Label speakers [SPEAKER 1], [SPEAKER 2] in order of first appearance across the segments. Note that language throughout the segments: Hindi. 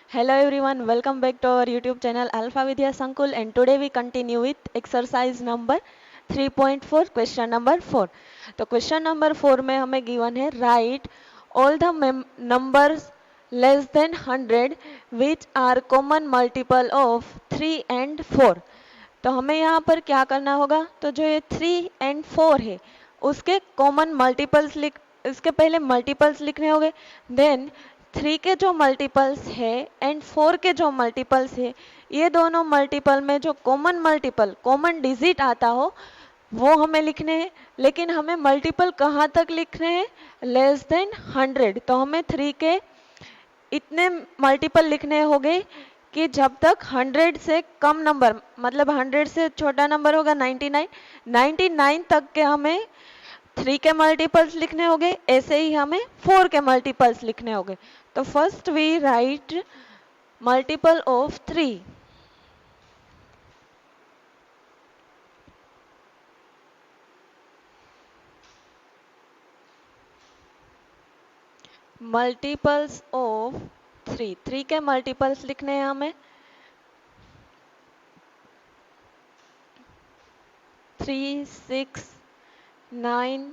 [SPEAKER 1] Hello everyone, welcome back to our YouTube channel Alpha Vidya Sankul, and today we continue with exercise number 3.4 question number 4. तो क्वेश्चन नंबर 4 में हमें गिवन है right all the numbers less than 100 which are common multiple of 3 and 4. तो हमें यहाँ पर क्या करना होगा, तो जो ये 3 एंड 4 है उसके कॉमन मल्टीपल्स लिख, इसके पहले मल्टीपल्स लिखने होंगे, देन 3 के जो मल्टीपल्स है एंड 4 के जो मल्टीपल्स है, ये दोनों मल्टीपल में जो कॉमन मल्टीपल कॉमन डिजिट आता हो वो हमें लिखने हैं। लेकिन हमें मल्टीपल कहाँ तक लिखने हैं, लेस देन 100। तो हमें 3 के इतने मल्टीपल लिखने होंगे कि जब तक 100 से कम नंबर, मतलब 100 से छोटा नंबर होगा 99, 99 तक के हमें 3 के मल्टीपल्स लिखने होंगे। ऐसे ही हमें 4 के मल्टीपल्स लिखने होंगे। तो first we write multiple of 3। Multiples of 3, 3 के मल्टीपल्स लिखने हैं हमें। 3, 6, 9,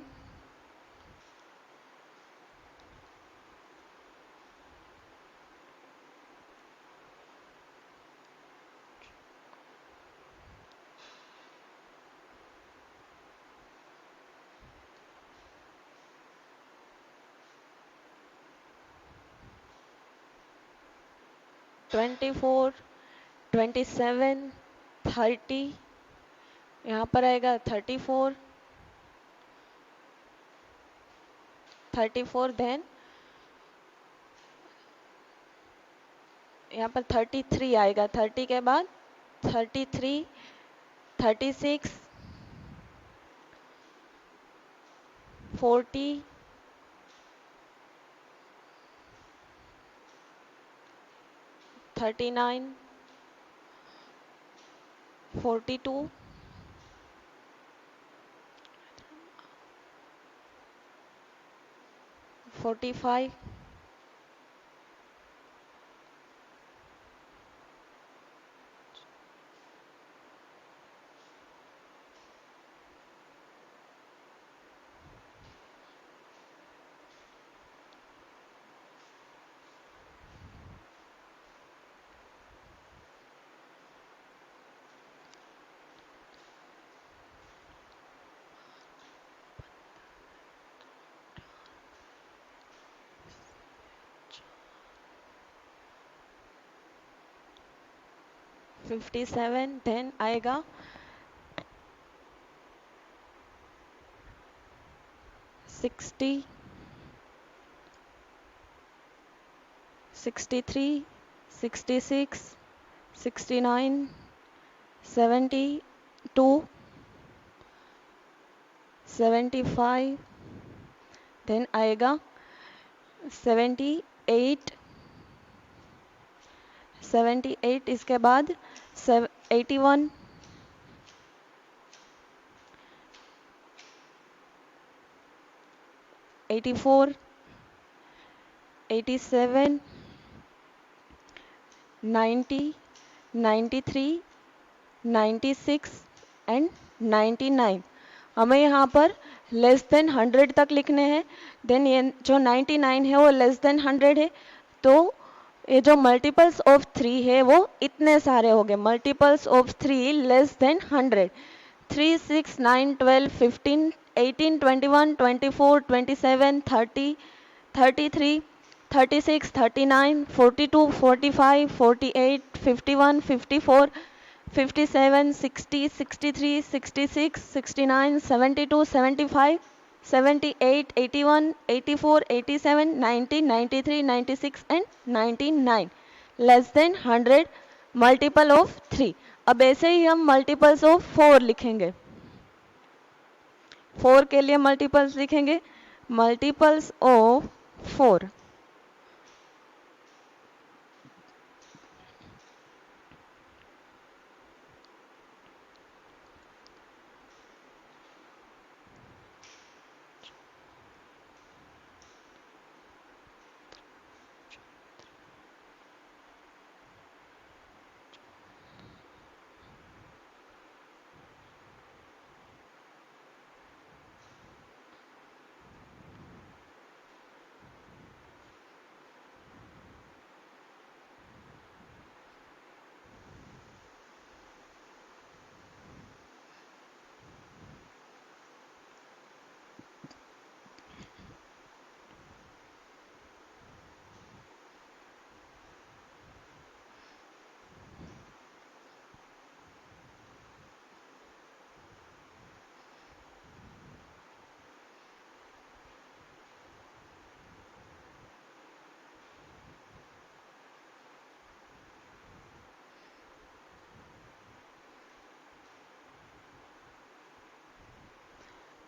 [SPEAKER 1] 24, 27, 30, यहाँ पर आएगा 34, 34, देन यहाँ पर 33 आएगा, 30 के बाद 33, 36, 40, 39, 42, 45, 57, देन आएगा 60, 63, 66, 69, 72, 75, देन आएगा 78, 78, इसके बाद 81, 84, 87, 90, 93, 96 एंड 99। हमें यहाँ पर लेस देन 100 तक लिखने हैं। देन ये जो 99 है वो लेस देन 100 है। तो ये जो मल्टीपल्स ऑफ 3 है वो इतने सारे हो गए, multiples of 3 less than 100। 3, 6, 9, 12, 15, 18, 21, 24, 27, 30, 33, 36, 39, 42, 45, 48, 51, 54, 57, 60, 63, 66, 69, 72, 75, 78, 81, 84, 87, 90, 93, 96 and 99 less than 100 multiple of 3। अब ऐसे ही हम मल्टीपल्स ऑफ 4 लिखेंगे। 4 के लिए मल्टीपल्स लिखेंगे, मल्टीपल्स ऑफ 4।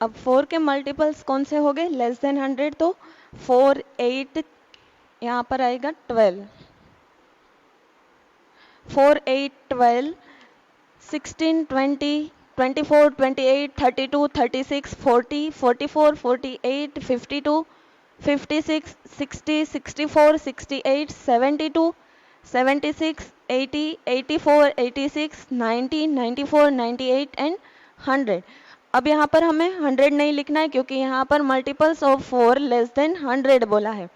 [SPEAKER 1] अब 4 के मल्टीपल्स कौन से हो गए, लेस देन 100, तो 4 8 यहाँ पर आएगा 12, 4 8 12, 16 20 24 28 32 36 40 44 48 52 56 60 64 68 72 76 80 84 86 90 94 98 एंड 100। अब यहाँ पर हमें 100 नहीं लिखना है क्योंकि यहाँ पर मल्टीपल्स ऑफ 4 लेस देन 100 बोला है।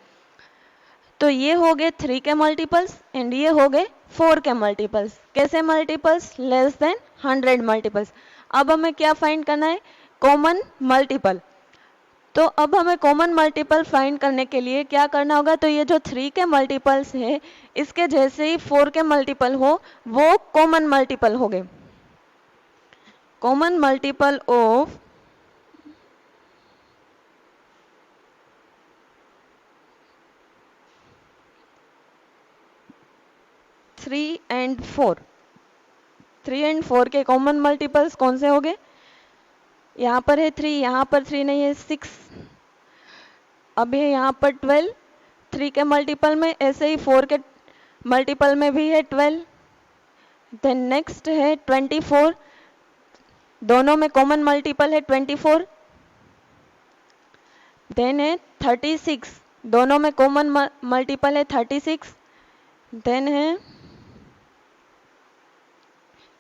[SPEAKER 1] तो ये हो गए 3 के मल्टीपल्स एंड ये हो गए 4 के मल्टीपल्स। कैसे मल्टीपल्स, लेस देन 100 मल्टीपल्स। अब हमें क्या फाइंड करना है, कॉमन मल्टीपल। तो अब हमें कॉमन मल्टीपल फाइंड करने के लिए क्या करना होगा, तो ये जो 3 के मल्टीपल्स है इसके जैसे ही 4 के मल्टीपल हो वो कॉमन मल्टीपल हो गए। Common multiple of 3 and 4, 3 and 4 के कॉमन मल्टीपल्स कौन से हो गए, यहाँ पर है 3, यहाँ पर 3 नहीं है 6, अब है यहाँ पर 12, 3 के मल्टीपल में, ऐसे ही 4 के मल्टीपल में भी है 12। देन नेक्स्ट है 24, दोनों में कॉमन मल्टीपल है 24। देन है 36, दोनों में कॉमन मल्टीपल है 36। देन है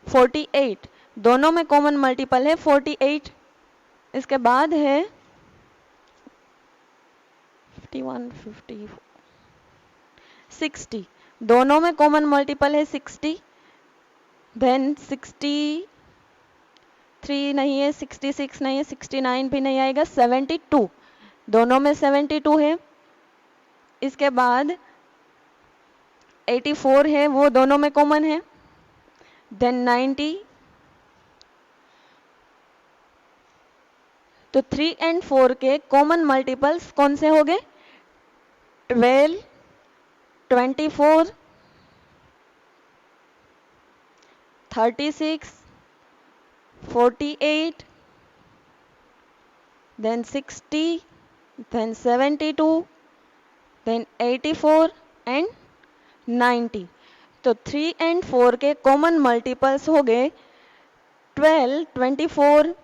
[SPEAKER 1] 48, दोनों में कॉमन मल्टीपल है 48। इसके बाद है 51 54 60, दोनों में कॉमन मल्टीपल है 60। देन 63 नहीं है, 66 नहीं है, 69 भी नहीं आएगा, 72, दोनों में 72 है। इसके बाद 84 है, वो दोनों में कॉमन है। देन 90, तो 3 एंड 4 के कॉमन मल्टीपल्स कौन से हो गए, 12 24 36 48 then 60 then 72 then 84 and 90। तो 3 एंड 4 के कॉमन मल्टीपल्स हो गए 12 24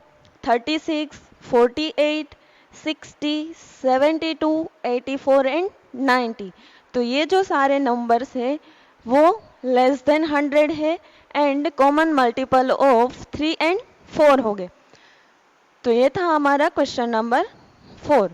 [SPEAKER 1] 36 48 60 72 84 एंड 90। तो ये जो सारे नंबर्स है वो लेस देन 100 है and common multiple of 3 and 4 हो गए। तो ये था हमारा question number 4।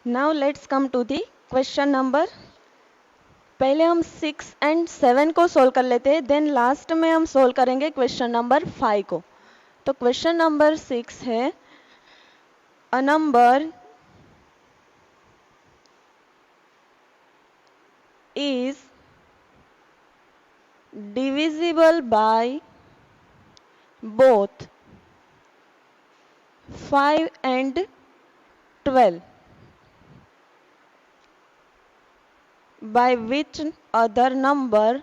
[SPEAKER 1] Now let's come to the question number, पहले हम 6 एंड 7 को सोल्व कर लेते हैं, देन लास्ट में हम सोल्व करेंगे क्वेश्चन नंबर 5 को। तो क्वेश्चन नंबर 6 है, a number is divisible by both 5 and 12 by which other number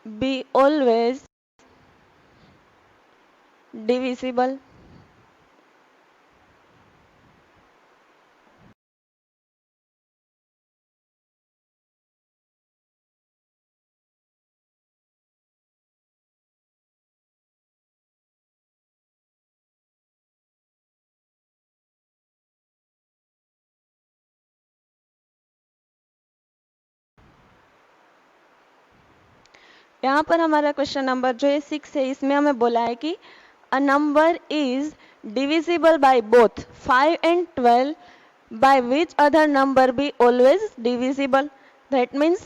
[SPEAKER 1] be always divisible? यहाँ पर हमारा क्वेश्चन नंबर जो है 6 है, इसमें हमें बोला है कि a number is divisible by both 5 and 12 by which other number be always divisible. That means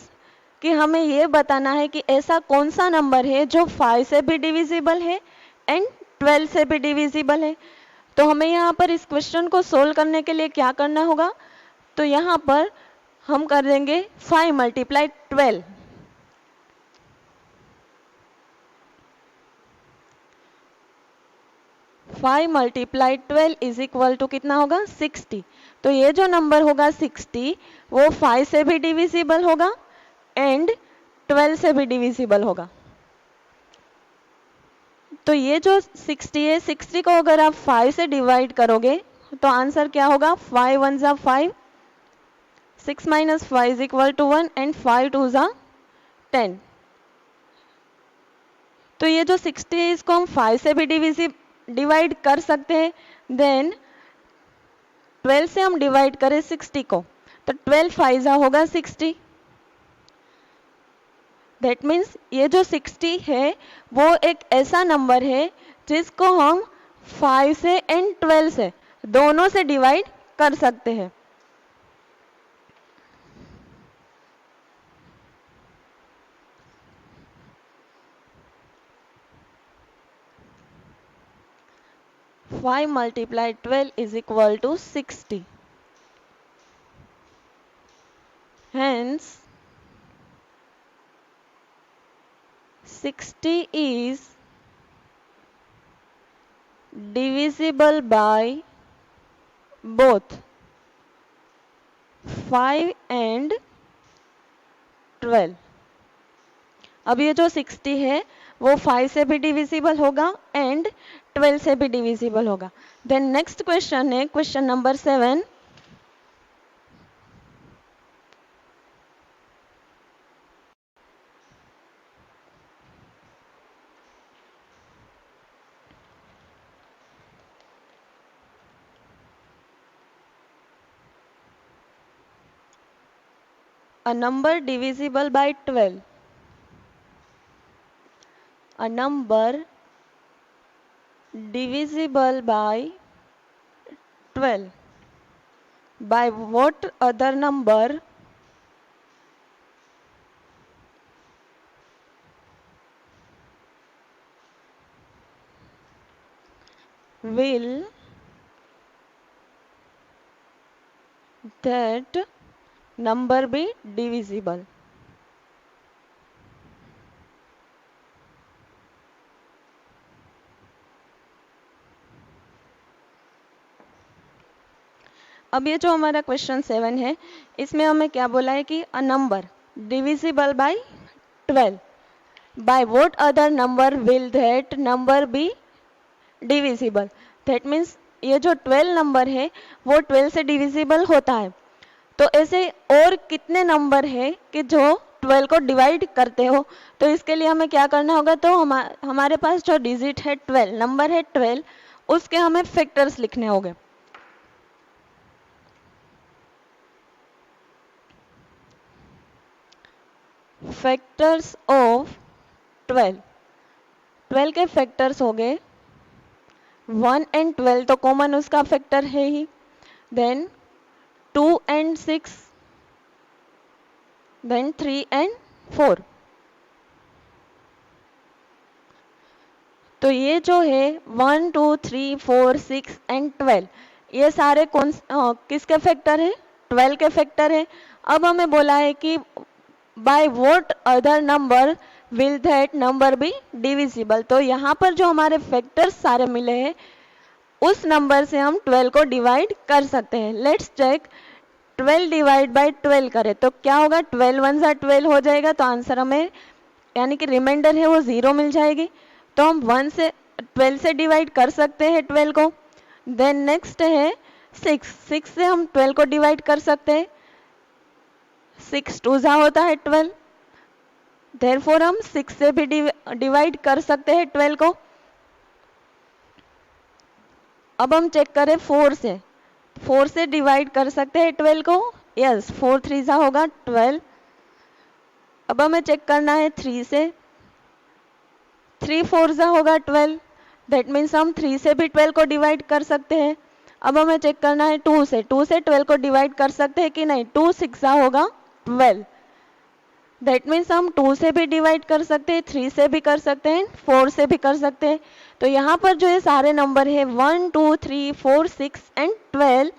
[SPEAKER 1] कि हमें ये बताना है कि ऐसा कौन सा नंबर है जो 5 से भी डिविजिबल है एंड 12 से भी डिविजिबल है। तो हमें यहाँ पर इस क्वेश्चन को सोल्व करने के लिए क्या करना होगा, तो यहाँ पर हम कर देंगे 5 multiply 12। 5 multiply 12 is equal to कितना होगा 60। तो ये जो नंबर होगा 60 वो 5 से भी डिविजिबल होगा एंड 12 से भी डिविजिबल होगा। तो ये जो 60 है, 60 को अगर आप 5 से डिवाइड करोगे तो आंसर क्या होगा, 5 1 जा 5, 6 minus 5 is equal to 1 and 5 2 जा 10। तो ये जो 60 है इसको हम 5 से भी डिवाइड कर सकते हैं। देन 12 से हम डिवाइड करें 60 को तो 12 5 जा होगा 60। दैट मीन्स ये जो 60 है वो एक ऐसा नंबर है जिसको हम 5 से एंड 12 से दोनों से डिवाइड कर सकते हैं। Five multiply 12 is equal to 60। Hence 60 is divisible by both 5 and 12। अब ये जो 60 है वो 5 से भी डिविजिबल होगा एंड 12 से भी डिविजिबल होगा। देन नेक्स्ट क्वेश्चन है question number 7। A number divisible by 12. A number divisible by 12. By what other number will that number be divisible? अब ये जो हमारा क्वेश्चन 7 है इसमें हमें क्या बोला है कि a number divisible by 12, by what other number will that number be divisible. That means ये जो 12 नंबर है वो 12 से डिविजिबल होता है। तो ऐसे और कितने नंबर है कि जो 12 को डिवाइड करते हो। तो इसके लिए हमें क्या करना होगा, तो हमारे पास जो डिजिट है 12 नंबर है 12 उसके हमें फैक्टर्स लिखने होंगे। फैक्टर्स ऑफ 12 के फैक्टर्स हो गए 1 एंड 12 तो कॉमन उसका फैक्टर है ही। Then 2 and 6, then 3 and 4। तो ये जो है 1 2 3 4 6 एंड 12 ये सारे किसके फैक्टर है, 12 के फैक्टर है। अब हमें बोला है कि by what other number will that number be divisible. तो यहाँ पर जो हमारे फैक्टर्स सारे मिले हैं उस नंबर से हम 12 को डिवाइड कर सकते हैं। लेट्स चेक, 12 डिवाइड बाय 12 करें तो क्या होगा, 12 1 जा 12 हो जाएगा। तो आंसर हमें यानी कि रिमाइंडर है वो 0 मिल जाएगी। तो हम 12 से डिवाइड कर सकते हैं 12 को। देन नेक्स्ट है 6 से हम 12 को डिवाइड कर सकते हैं। 6 2 जा होता है 12, देयरफॉर हम 6 से भी डिवाइड कर सकते हैं 12 को। अब हम चेक करें 4 से डिवाइड कर सकते हैं 12 को। यस 4 3 जा होगा 12। अब हमें चेक करना है 3 से, 3 4 जा होगा 12। दैट मीन्स हम 3 से भी 12 को डिवाइड कर सकते हैं। अब हमें चेक करना है 2 से 12 को डिवाइड कर सकते हैं कि नहीं। 2 6 जा होगा 12। दैट मीन्स हम 2 से भी डिवाइड कर सकते हैं, 3 से भी कर सकते हैं, 4 से भी कर सकते हैं। तो यहाँ पर जो ये सारे नंबर है 1 2 3 4 6 एंड 12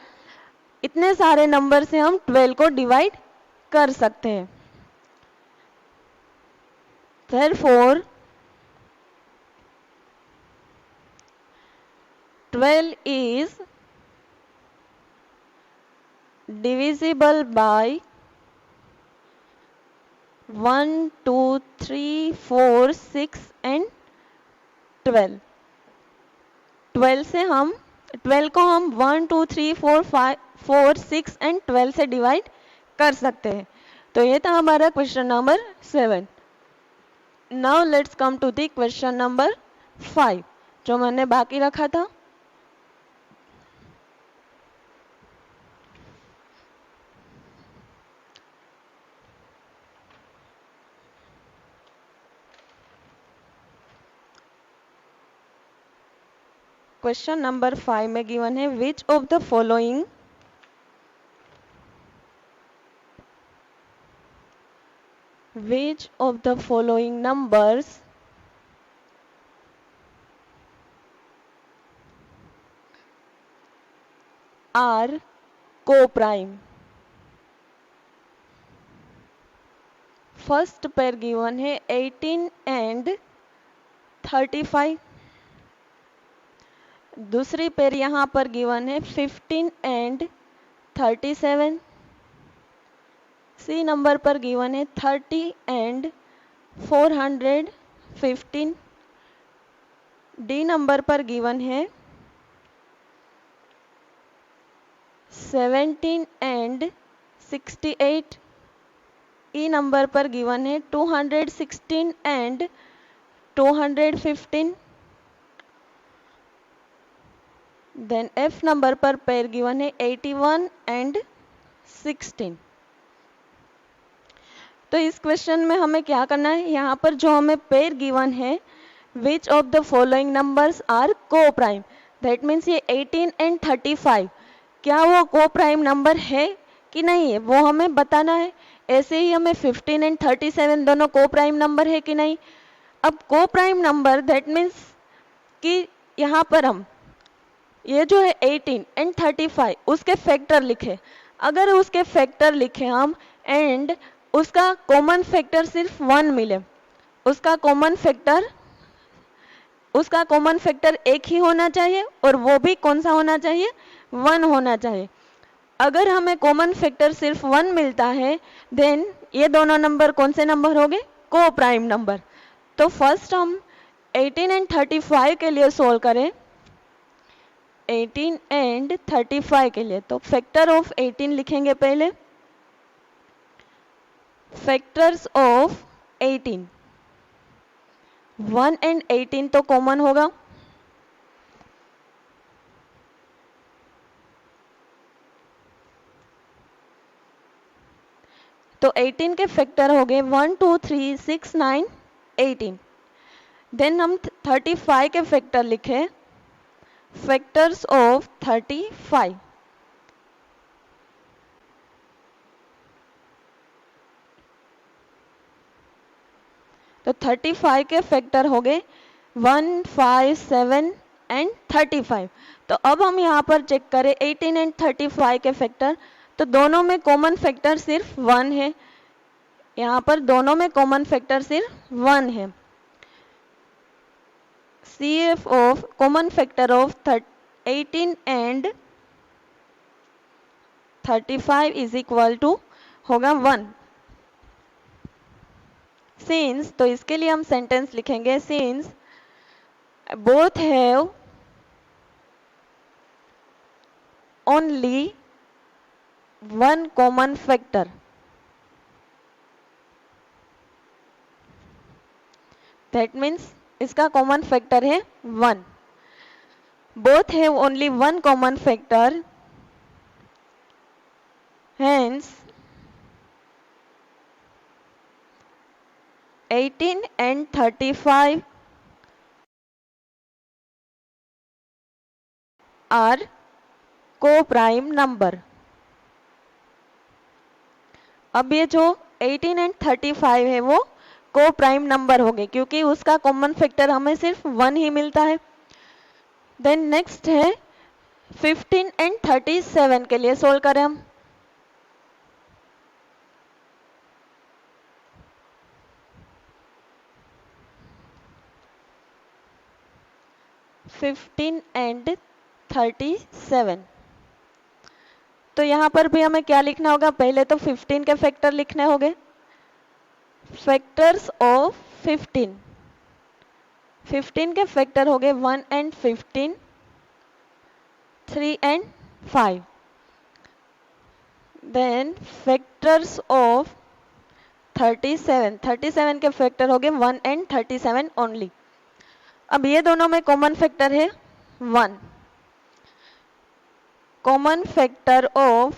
[SPEAKER 1] इतने सारे नंबर से हम 12 को डिवाइड कर सकते हैं। Therefore 12 is divisible by 1, 2, 3, 4, 6 and 12। 12 से हम 12 को हम 1, 2, 3, 4, 5, 4, 6 एंड 12 से डिवाइड कर सकते हैं। तो ये था हमारा question number 7। Now let's come to the question number 5 जो मैंने बाकी रखा था। क्वेश्चन नंबर 5 में गिवन है which of the following numbers are co-prime। First pair given है 18 एंड 35। दूसरी पेयर यहाँ पर गिवन है 15 एंड 37। सी नंबर पर गिवन है 30 एंड 415। डी नंबर पर गिवन है 17 एंड 68। ई नंबर पर गिवन है 216 एंड 215। देन एफ नंबर पर पेयर गिवन है 81 एंड 16। तो इस क्वेश्चन में हमें क्या करना है, यहाँ पर जो हमें पेयर गिवन है which of the following numbers are coprime, that means ये 18 एंड 35 क्या वो को प्राइम नंबर है कि नहीं है वो हमें बताना है। ऐसे ही हमें 15 एंड 37 दोनों को प्राइम नंबर है कि नहीं। अब को प्राइम नंबर दैट मीन्स कि यहाँ पर हम ये जो है 18 एंड 35 उसके फैक्टर लिखे। अगर उसके फैक्टर लिखे हम एंड उसका कॉमन फैक्टर सिर्फ 1 मिले, उसका कॉमन फैक्टर एक ही होना चाहिए और वो भी कौन सा होना चाहिए, 1 होना चाहिए। अगर हमें कॉमन फैक्टर सिर्फ 1 मिलता है देन ये दोनों नंबर कौन से नंबर हो गए, को प्राइम नंबर। तो फर्स्ट हम 18 एंड 35 के लिए सोल्व करें। 18 एंड 35 के लिए तो फैक्टर ऑफ 18 लिखेंगे पहले। फैक्टर्स ऑफ 18 1 एंड 18 तो कॉमन होगा, तो 18 के फैक्टर हो गए 1 2 3 6 9 18। देन हम 35 के फैक्टर लिखे, फैक्टर्स ऑफ 35। तो 35 के फैक्टर हो गए 1 5 7 एंड 35। तो अब हम यहाँ पर चेक करें 18 एंड 35 के फैक्टर, तो दोनों में कॉमन फैक्टर सिर्फ 1 है। यहाँ पर दोनों में कॉमन फैक्टर सिर्फ 1 है। CF of common factor of 18 and 35 is equal to होगा 1। सिंस, तो इसके लिए हम सेंटेंस लिखेंगे since both have only one common factor, that means इसका कॉमन फैक्टर है 1। Both have only one common factor, hence 18 and 35 are co-prime number। अब ये जो 18 एंड 35 है वो को प्राइम नंबर हो गए क्योंकि उसका कॉमन फैक्टर हमें सिर्फ 1 ही मिलता है। देन नेक्स्ट है 15 एंड 37 के लिए सोल्व करें हम। 15 एंड 37। तो यहाँ पर भी हमें क्या लिखना होगा, पहले तो 15 के फैक्टर लिखने होंगे। फैक्टर्स ऑफ 15 के फैक्टर हो गए 1 and 15, 3 and 5। Then factors of 37 के फैक्टर हो गए 1 एंड 37 ओनली। अब ये दोनों में कॉमन फैक्टर है 1। Common factor of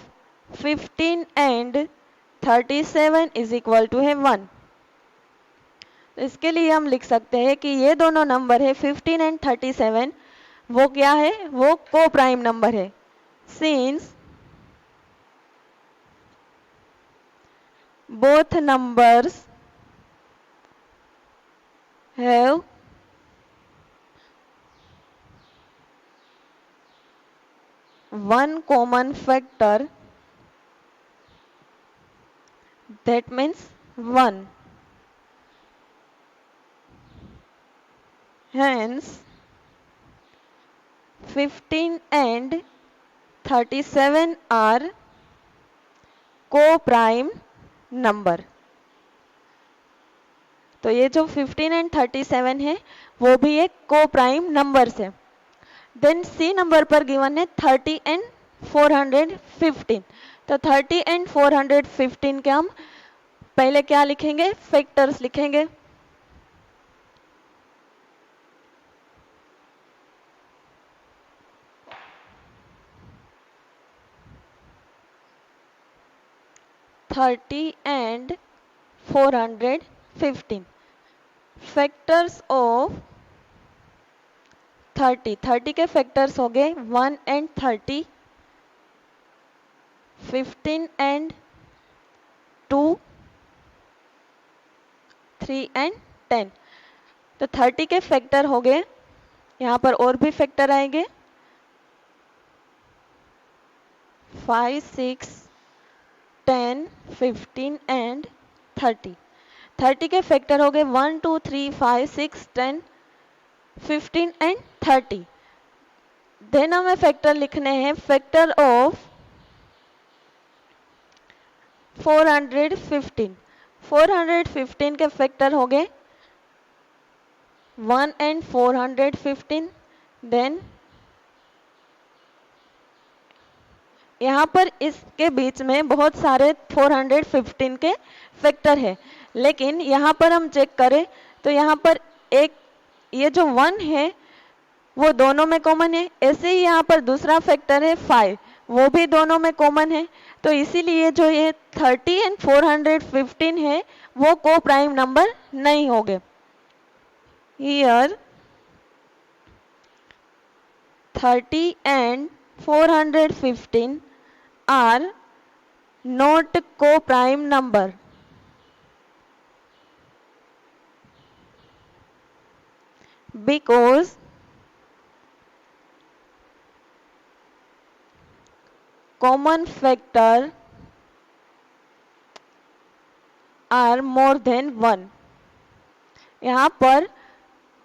[SPEAKER 1] 15 and 37 is equal to है 1। तो इसके लिए हम लिख सकते हैं कि ये दोनों नंबर है 15 एंड 37, वो क्या है, वो को प्राइम नंबर है। Since both numbers have one common factor, that means 1. Hence 15 and 37 are co-prime number। तो ये जो 15 एंड 37 है वो भी एक को प्राइम नंबर है। देन सी नंबर पर गिवन है 30 एंड 415। तो 30 एंड 415 के हम पहले क्या लिखेंगे, फैक्टर्स लिखेंगे। एंड 415 फैक्टर्स ऑफ 30 के फैक्टर्स हो गए 1 एंड 30, 15 एंड 2, 3 एंड 10। तो 30 के फैक्टर हो गए, यहाँ पर और भी फैक्टर आएंगे 5, 6, 10, 15 एंड 30। 30 के फैक्टर हो गए 1, 2, 3, 5, 6, 10, 15 एंड 30। देन हमें फैक्टर लिखने हैं फैक्टर ऑफ 415। 415 के फैक्टर हो गए 1 एंड 415। देन यहाँ पर इसके बीच में बहुत सारे 415 के फैक्टर है, लेकिन यहाँ पर हम चेक करें तो यहाँ पर एक ये जो 1 है वो दोनों में कॉमन है। ऐसे ही यहाँ पर दूसरा फैक्टर है 5, वो भी दोनों में कॉमन है। तो इसीलिए जो ये 30 एंड 415 है वो को प्राइम नंबर नहीं होंगे। Here 30 and 415 are not co-prime number because common factor are more than 1। यहाँ पर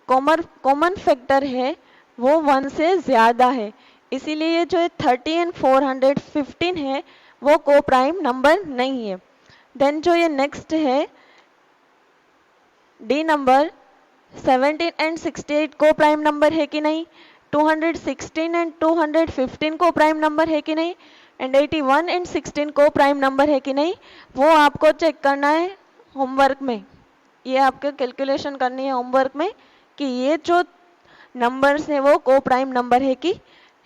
[SPEAKER 1] कॉमन फैक्टर है वो 1 से ज़्यादा है, इसीलिए जो 30 एंड 415 है वो को प्राइम नंबर नहीं है। देन जो ये नेक्स्ट है डी नंबर 17 एंड 68 को प्राइम नंबर है कि नहीं, 216 एंड 215 को प्राइम नंबर है कि नहीं, एंड 81 एंड 16 को प्राइम नंबर है कि नहीं, वो आपको चेक करना है होमवर्क में। ये आपको कैलकुलेशन करनी है होमवर्क में कि ये जो नंबर्स है वो को प्राइम नंबर है कि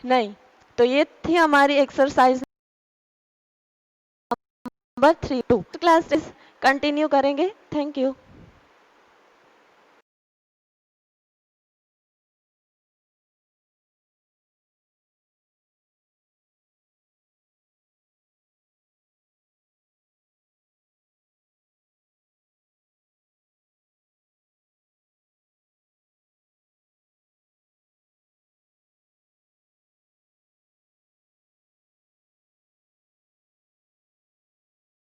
[SPEAKER 1] नहीं। तो ये थी हमारी एक्सरसाइज नंबर 3 2। क्लास कंटिन्यू करेंगे। Thank you.